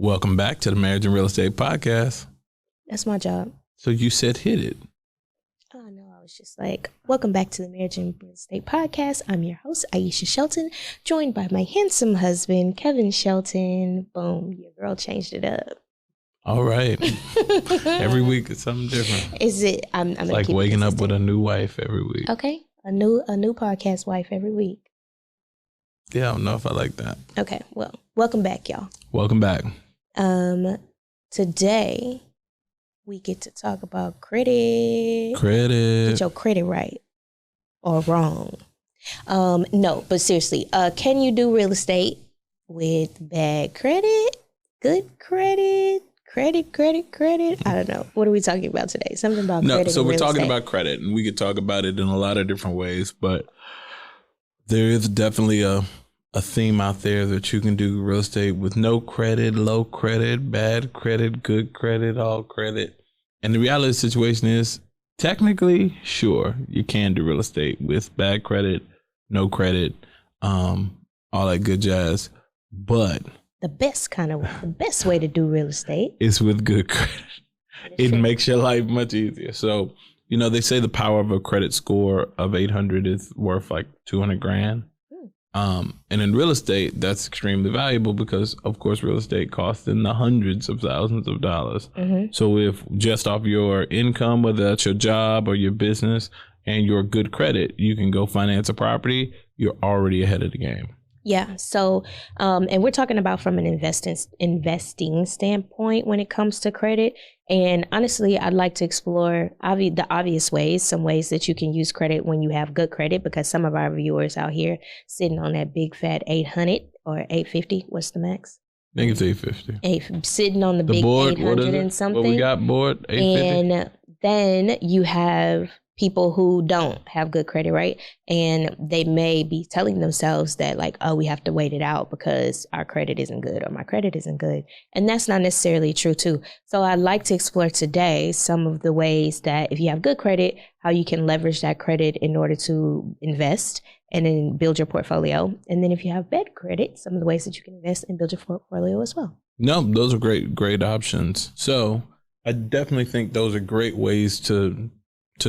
Welcome back to the Marriage and Real Estate Podcast. That's my job. So you said hit it. Oh, no, I was just like, welcome back to the Marriage and Real Estate Podcast. I'm your host, Aisha Shelton, joined by my handsome husband, Kevin Shelton. Boom, your girl changed it up. All right. Every week it's something different. Is it? I'm it's like waking up with a new wife every week. Okay, a new podcast wife every week. Yeah, I don't know if I like that. Okay, well, welcome back, y'all. Welcome back. Today we get to talk about credit. Get your credit right or wrong. No, but seriously, can you do real estate with bad credit, good credit, credit? I don't know. What are we talking about today? Something about credit. No, so we're talking estate. about credit, and we could talk about it in a lot of different ways, but there is definitely a theme out there that you can do real estate with no credit, low credit, bad credit, good credit, all credit. And the reality of the situation is, technically, sure, you can do real estate with bad credit, no credit, all that good jazz. But the best way to do real estate is with good credit. It makes your life much easier. So, you know, they say the power of a credit score of 800 is worth like 200 grand. And in real estate, that's extremely valuable because, of course, real estate costs in the hundreds of thousands of dollars. Mm-hmm. So if just off your income, whether that's your job or your business and your good credit, you can go finance a property, you're already ahead of the game. Yeah. So, and we're talking about from an investing standpoint when it comes to credit. And honestly, I'd like to explore the obvious ways, some ways that you can use credit when you have good credit, because some of our viewers out here sitting on that big fat 800 or 850. What's the max? I think it's 850. Sitting on the big board, 800 and something. What we got board, 850. And then you have people who don't have good credit, right? And they may be telling themselves that like, oh, we have to wait it out because our credit isn't good or my credit isn't good. And that's not necessarily true too. So I'd like to explore today some of the ways that if you have good credit, how you can leverage that credit in order to invest and then build your portfolio. And then if you have bad credit, some of the ways that you can invest and build your portfolio as well. No, those are great options. So I definitely think those are great ways to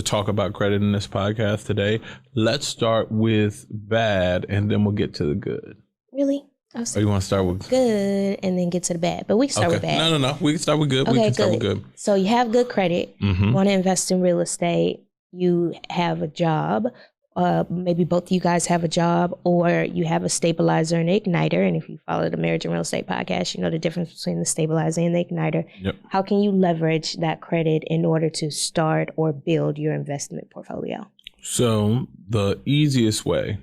talk about credit in this podcast today. Let's start with bad and then we'll get to the good. Really? Or you want to start with good and then get to the bad? But we can start with bad. No. We can start with good. Okay, start with good. So you have good credit, want to invest in real estate, you have a job, maybe both of you guys have a job, or you have a stabilizer and an igniter. And if you follow the Marriage and Real Estate Podcast, you know the difference between the stabilizer and the igniter. Yep. How can you leverage that credit in order to start or build your investment portfolio? So the easiest way,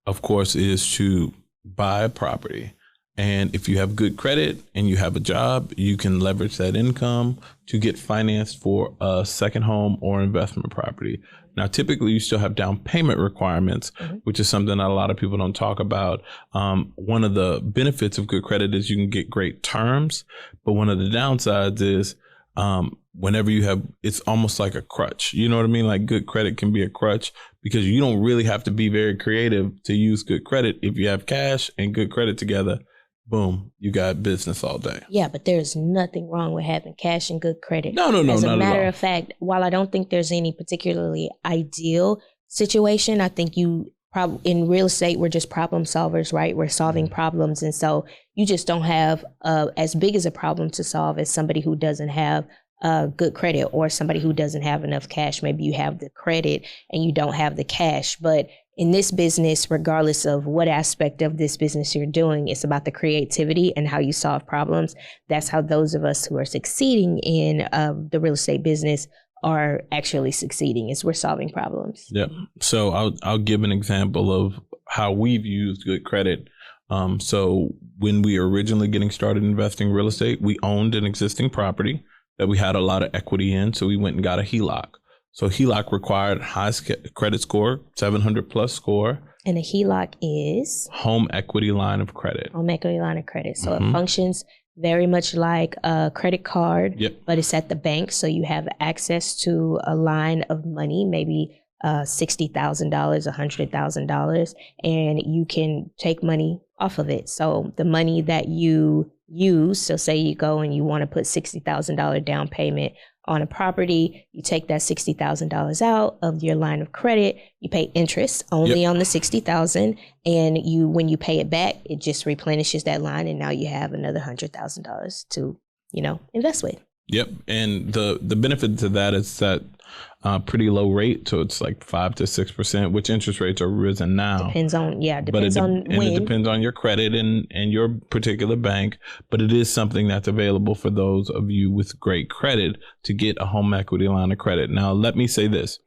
of course, is to buy a property. And if you have good credit and you have a job, you can leverage that income to get financed for a second home or investment property. Now, typically, you still have down payment requirements, which is something that a lot of people don't talk about. One of the benefits of good credit is you can get great terms, but one of the downsides is whenever you have, it's almost like a crutch. You know what I mean? Like good credit can be a crutch because you don't really have to be very creative to use good credit. If you have cash and good credit together, boom, you got business all day. Yeah, but there's nothing wrong with having cash and good credit. No, As not a matter at all. of fact, while I don't think there's any particularly ideal situation, I think in real estate, we're just problem solvers, right? We're solving problems. And so you just don't have as big as a problem to solve as somebody who doesn't have good credit or somebody who doesn't have enough cash. Maybe you have the credit and you don't have the cash, but in this business, regardless of what aspect of this business you're doing, it's about the creativity and how you solve problems. That's how those of us who are succeeding in the real estate business are actually succeeding, is we're solving problems. Yep. So I'll give an example of how we've used good credit. So when we were originally getting started investing in real estate, we owned an existing property that we had a lot of equity in. So we went and got a HELOC. So HELOC required high credit score, 700 plus score. And a HELOC is? Home equity line of credit. Home equity line of credit. So it functions very much like a credit card, but it's at the bank. So you have access to a line of money, maybe $60,000, $100,000, and you can take money off of it. So the money that you use. So say you go and you want to put $60,000 down payment on a property, you take that $60,000 out of your line of credit, you pay interest only on the $60,000, and when you pay it back, it just replenishes that line, and now you have another $100,000 to, invest with. Yep. And the benefit to that is that pretty low rate. So it's like 5 to 6%, which interest rates are risen now. Depends on when. It depends on your credit and your particular bank. But it is something that's available for those of you with great credit to get a home equity line of credit. Now, let me say this.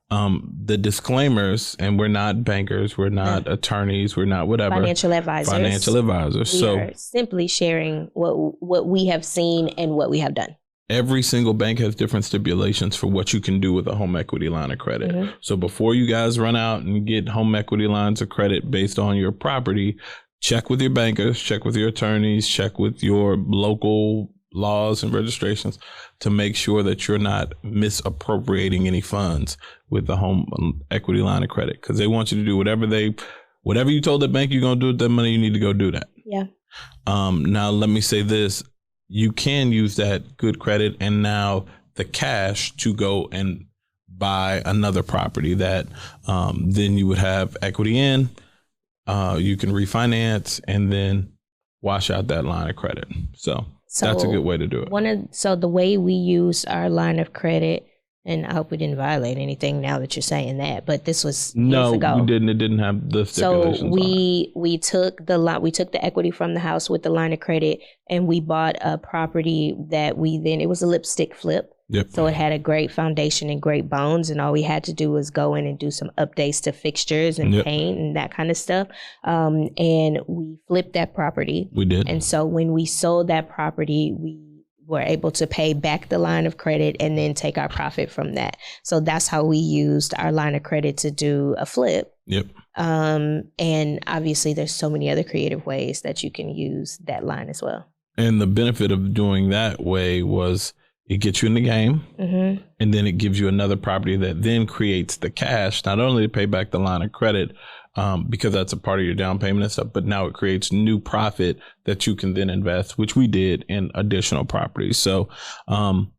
The disclaimers, and we're not bankers, we're not attorneys, we're not whatever. Financial advisors. We are simply sharing what we have seen and what we have done. Every single bank has different stipulations for what you can do with a home equity line of credit. So before you guys run out and get home equity lines of credit based on your property, check with your bankers, check with your attorneys, check with your local laws and registrations to make sure that you're not misappropriating any funds with the home equity line of credit, because they want you to do whatever you told the bank you're going to do with that money, you need to go do that. Yeah. Now, let me say this. You can use that good credit and now the cash to go and buy another property that then you would have equity in. You can refinance and then wash out that line of credit. So that's a good way to do it. So the way we use our line of credit, and I hope we didn't violate anything now that you're saying that, but this was years ago. No, we didn't. It didn't have the stipulations. So we took the equity from the house with the line of credit, and we bought a property that it was a lipstick flip. Yep. So it had a great foundation and great bones, and all we had to do was go in and do some updates to fixtures and paint and that kind of stuff. And we flipped that property. We did. And so when we sold that property, we were able to pay back the line of credit and then take our profit from that. So that's how we used our line of credit to do a flip. Yep. And obviously there's so many other creative ways that you can use that line as well. And the benefit of doing that way was it gets you in the game, and then it gives you another property that then creates the cash, not only to pay back the line of credit, because that's a part of your down payment and stuff, but now it creates new profit that you can then invest, which we did in additional properties. So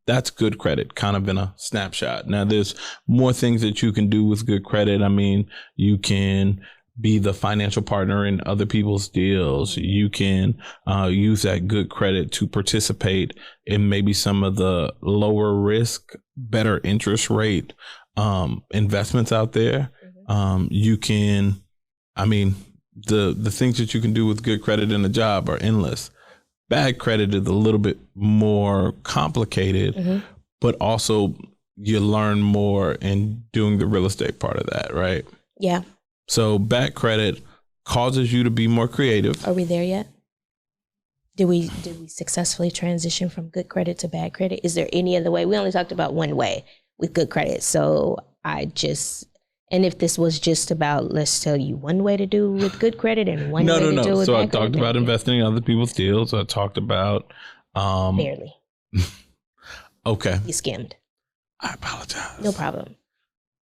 that's good credit, kind of in a snapshot. Now, there's more things that you can do with good credit. I mean, you can be the financial partner in other people's deals. You can use that good credit to participate in maybe some of the lower risk, better interest rate investments out there. You can, the things that you can do with good credit in a job are endless. Bad credit is a little bit more complicated, but also you learn more in doing the real estate part of that, right? Yeah. So bad credit causes you to be more creative. Are we there yet? Did we successfully transition from good credit to bad credit? Is there any other way? We only talked about one way with good credit. So and if this was just about, let's tell you one way to do with good credit and one way to do with bad credit. So I talked about investing in other people's deals. I talked about barely. Okay. You skimmed. I apologize. No problem.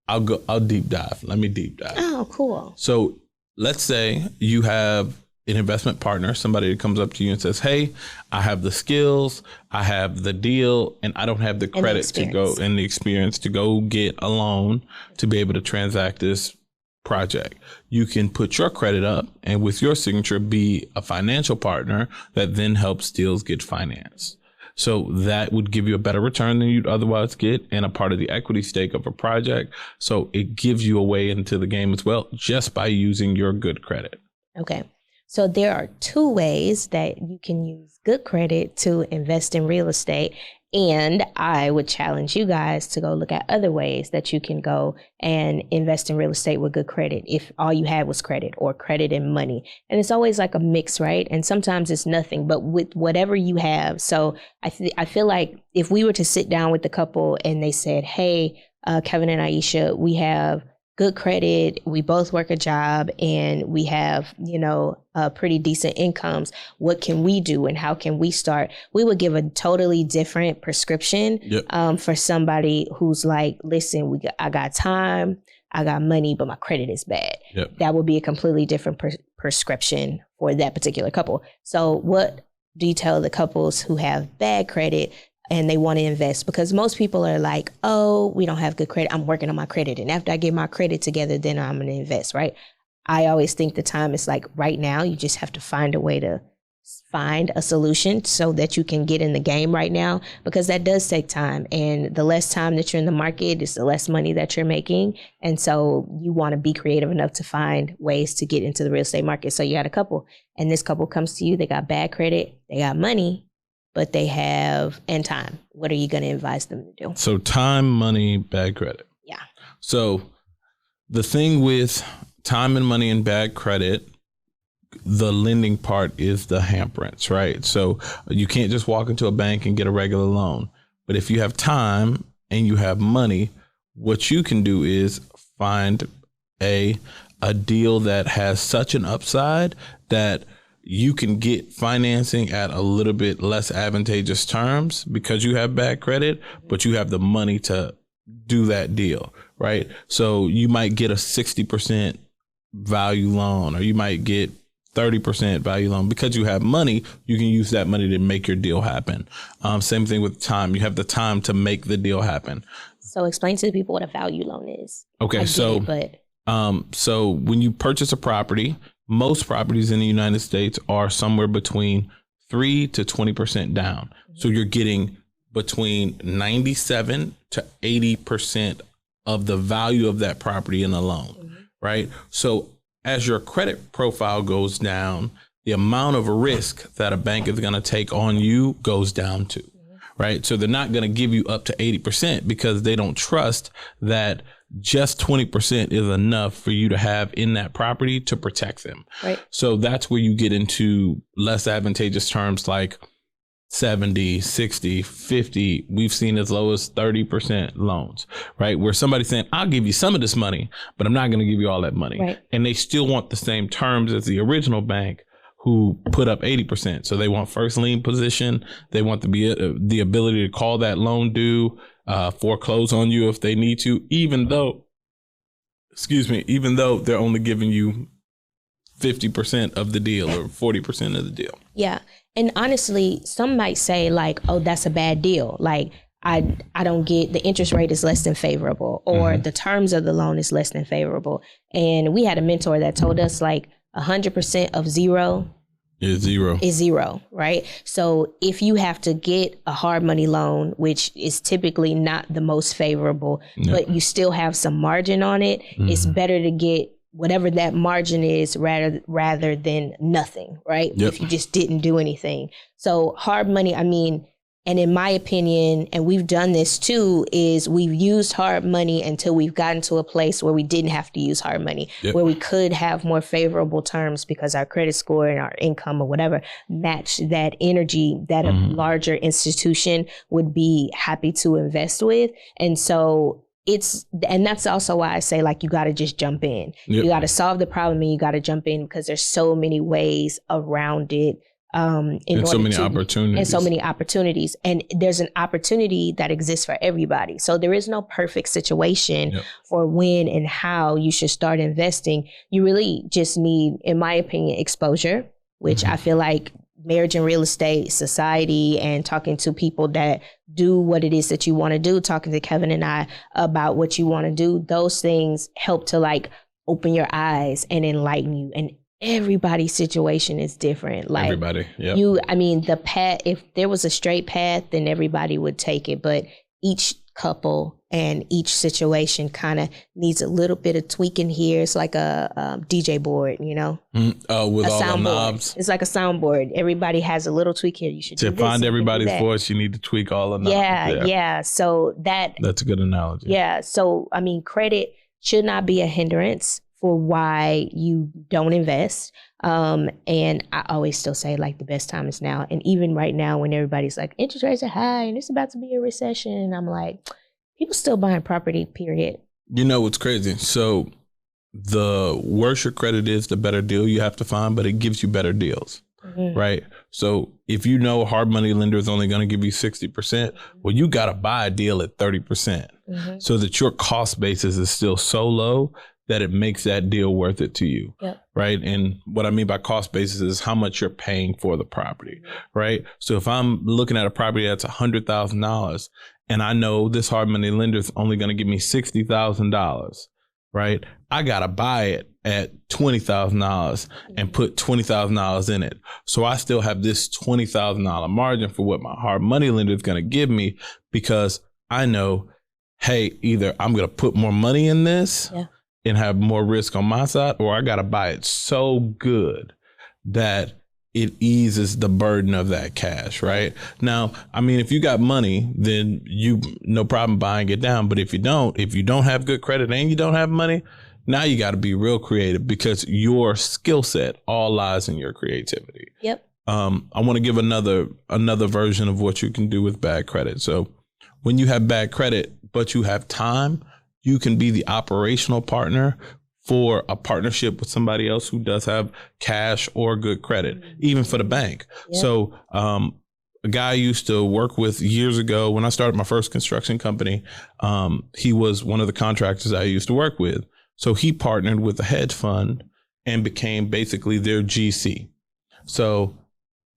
I'll deep dive. Let me deep dive. Oh, cool. So let's say you have an investment partner, somebody that comes up to you and says, hey, I have the skills, I have the deal, and I don't have the credit to go and the experience to go get a loan to be able to transact this project. You can put your credit up and with your signature be a financial partner that then helps deals get financed. So that would give you a better return than you'd otherwise get and a part of the equity stake of a project. So it gives you a way into the game as well, just by using your good credit. Okay. So there are two ways that you can use good credit to invest in real estate. And I would challenge you guys to go look at other ways that you can go and invest in real estate with good credit if all you had was credit or credit and money. And it's always like a mix, right? And sometimes it's nothing, but with whatever you have. So I feel like if we were to sit down with the couple and they said, hey, Kevin and Aisha, we have good credit, we both work a job, and we have, pretty decent incomes. What can we do and how can we start? We would give a totally different prescription for somebody who's like, listen, I got time, I got money, but my credit is bad. That would be a completely different prescription for that particular couple. So what detail the couples who have bad credit and they want to invest, because most people are like, oh, we don't have good credit. I'm working on my credit. And after I get my credit together, then I'm going to invest, right? I always think the time is like right now. You just have to find a way to find a solution so that you can get in the game right now, because that does take time. And the less time that you're in the market is the less money that you're making. And so you want to be creative enough to find ways to get into the real estate market. So you got a couple, and this couple comes to you, they got bad credit, they got money, but they have and time. What are you going to advise them to do? So time, money, bad credit. Yeah. So the thing with time and money and bad credit, the lending part is the hamperance, right? So you can't just walk into a bank and get a regular loan. But if you have time and you have money, what you can do is find a deal that has such an upside that you can get financing at a little bit less advantageous terms because you have bad credit, but you have the money to do that deal, right? So you might get a 60% value loan, or you might get 30% value loan. Because you have money, you can use that money to make your deal happen. Same thing with time. You have the time to make the deal happen. So explain to the people what a value loan is. Okay, so when you purchase a property, most properties in the United States are somewhere between 3 to 20% down. Mm-hmm. So you're getting between 97 to 80% of the value of that property in a loan, mm-hmm. right? So as your credit profile goes down, the amount of risk that a bank is going to take on you goes down too, mm-hmm. right? So they're not going to give you up to 80% because they don't trust that just 20% is enough for you to have in that property to protect them. Right. So that's where you get into less advantageous terms like 70, 60, 50. We've seen as low as 30% loans, right? Where somebody's saying, I'll give you some of this money, but I'm not going to give you all that money. Right. And they still want the same terms as the original bank who put up 80%. So they want first lien position. They want the ability to call that loan due, foreclose on you if they need to, even though they're only giving you 50% of the deal or 40% of the deal. Yeah. And honestly, some might say like, oh, that's a bad deal. Like I don't get, the interest rate is less than favorable, or mm-hmm. the terms of the loan is less than favorable. And we had a mentor that told us like 100% of zero is zero, right? So if you have to get a hard money loan, which is typically not the most favorable, but you still have some margin on it, mm-hmm. it's better to get whatever that margin is rather than nothing, right? Yep. If you just didn't do anything. So hard money, I mean, and in my opinion, and we've done this too, is we've used hard money until we've gotten to a place where we didn't have to use hard money, yep. where we could have more favorable terms because our credit score and our income or whatever match that energy that mm-hmm. a larger institution would be happy to invest with. And so and that's also why I say like, you got to just jump in. Yep. You got to solve the problem and you got to jump in, because there's so many ways around it. And so many opportunities. And there's an opportunity that exists for everybody. So there is no perfect situation yep. for when and how you should start investing. You really just need, in my opinion, exposure, which mm-hmm. I feel like marriage and real estate, society, and talking to people that do what it is that you want to do, talking to Kevin and I about what you want to do, those things help to like open your eyes and enlighten you. And everybody's situation is different. Like everybody, yeah. The path, if there was a straight path, then everybody would take it. But each couple and each situation kind of needs a little bit of tweaking here. It's like a DJ board, you know? With all the knobs. It's like a soundboard. Everybody has a little tweak here. You should to find everybody's voice, you need to tweak all the knobs. Yeah. So that's a good analogy. Yeah. So, I mean, credit should not be a hindrance for why you don't invest. And I always still say like the best time is now. And even right now when everybody's like interest rates are high and it's about to be a recession, I'm like, people still buying property, period. You know what's crazy? So the worse your credit is, the better deal you have to find, but it gives you better deals, mm-hmm. right? So if you know a hard money lender is only going to give you 60%, well, you got to buy a deal at 30% mm-hmm. so that your cost basis is still so low that it makes that deal worth it to you. Yep. Right. And what I mean by cost basis is how much you're paying for the property. Right. So if I'm looking at a property that's $100,000 and I know this hard money lender is only going to give me $60,000, right? I got to buy it at $20,000 and put $20,000 in it. So I still have this $20,000 margin for what my hard money lender is going to give me, because I know, hey, either I'm going to put more money in this and have more risk on my side, or I got to buy it so good that it eases the burden of that cash, right? Now, I mean, if you got money, then you no problem buying it down. But if you don't have good credit and you don't have money, now you got to be real creative, because your skill set all lies in your creativity. Yep. I want to give another version of what you can do with bad credit. So when you have bad credit, but you have time, you can be the operational partner for a partnership with somebody else who does have cash or good credit, even for the bank. Yep. So a guy I used to work with years ago, when I started my first construction company, he was one of the contractors I used to work with. So he partnered with a hedge fund and became basically their GC. So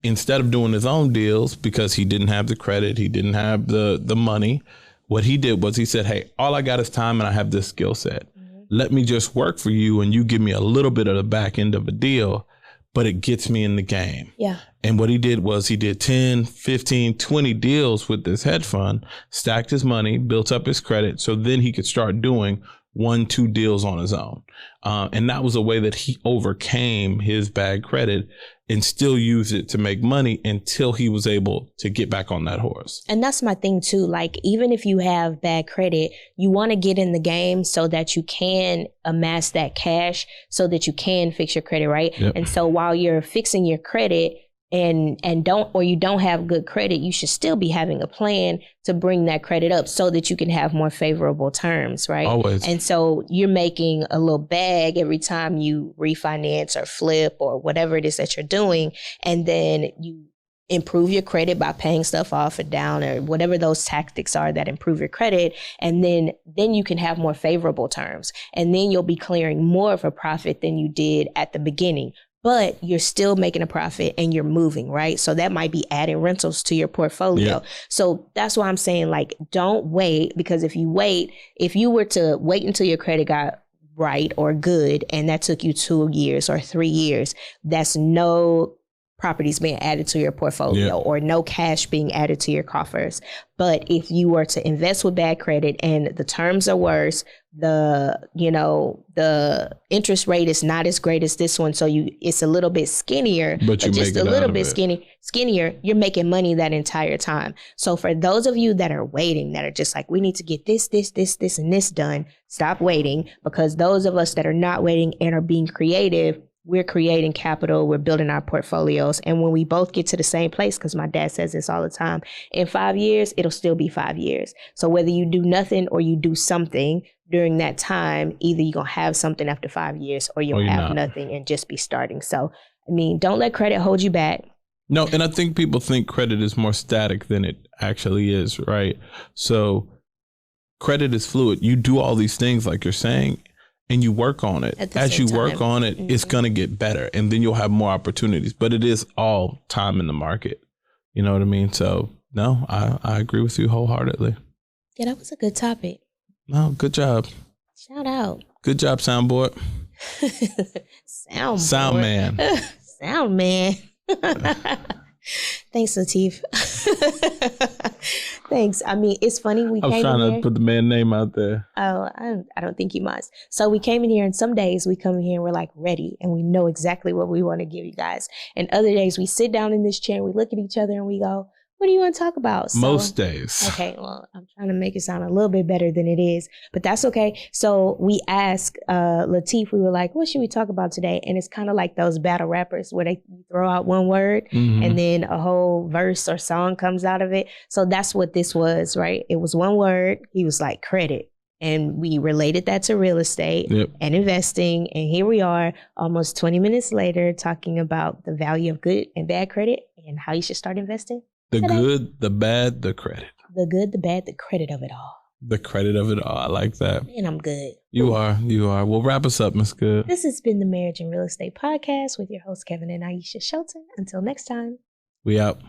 instead of doing his own deals, because he didn't have the credit, he didn't have the money, what he did was he said, hey, all I got is time and I have this skill set. Let me just work for you and you give me a little bit of the back end of a deal, but it gets me in the game. Yeah. And what he did was he did 10, 15, 20 deals with this hedge fund, stacked his money, built up his credit. So then he could start doing 1-2 deals on his own. And that was a way that he overcame his bad credit and still used it to make money until he was able to get back on that horse. And that's my thing too. Like, even if you have bad credit, you want to get in the game so that you can amass that cash so that you can fix your credit, right? Yep. And so while you're fixing your credit, and you don't have good credit, you should still be having a plan to bring that credit up so that you can have more favorable terms, right? Always. And so you're making a little bag every time you refinance or flip or whatever it is that you're doing. And then you improve your credit by paying stuff off or down or whatever those tactics are that improve your credit. And then you can have more favorable terms. And then you'll be clearing more of a profit than you did at the beginning. But you're still making a profit and you're moving, right? So that might be adding rentals to your portfolio. Yeah. So that's why I'm saying, like, don't wait, because if you were to wait until your credit got right or good, and that took you 2 years or 3 years, that's no properties being added to your portfolio or no cash being added to your coffers. But if you were to invest with bad credit and the terms are worse, the interest rate is not as great as this one, so it's a little bit skinnier, but just a little bit skinnier, you're making money that entire time. So for those of you that are waiting, that are just like, we need to get this, and this done, stop waiting, because those of us that are not waiting and are being creative, we're creating capital, we're building our portfolios. And when we both get to the same place, because my dad says this all the time, in 5 years, it'll still be 5 years. So whether you do nothing or you do something during that time, either you're going to have something after 5 years or you'll have nothing and just be starting. So, I mean, don't let credit hold you back. No, and I think people think credit is more static than it actually is, right? So credit is fluid. You do all these things like you're saying, and you work on it. As you work on it, it's going to get better, and then you'll have more opportunities. But it is all time in the market. You know what I mean? So, no, I agree with you wholeheartedly. Yeah, that was a good topic. No, good job. Shout out. Good job, soundboard. Sound man. Sound man. Thanks, Latif. Thanks. I mean, it's funny. I was trying to put the man name out there. Oh, I don't think you must. So we came in here, and some days we come in here and we're like ready, and we know exactly what we want to give you guys. And other days we sit down in this chair and we look at each other and we go, what do you want to talk about? So, most days. Okay, well, I'm trying to make it sound a little bit better than it is, but that's okay. So we asked Latif, we were like, what should we talk about today? And it's kind of like those battle rappers where they throw out one word and then a whole verse or song comes out of it. So that's what this was, right? It was one word. He was like, credit. And we related that to real estate and investing. And here we are almost 20 minutes later talking about the value of good and bad credit and how you should start investing. The good, the bad, the credit. The good, the bad, the credit of it all. The credit of it all. I like that. And I'm good. You are. Well, wrap us up, Miss Good. This has been the Marriage and Real Estate Podcast with your hosts, Kevin and Aisha Shelton. Until next time. We out.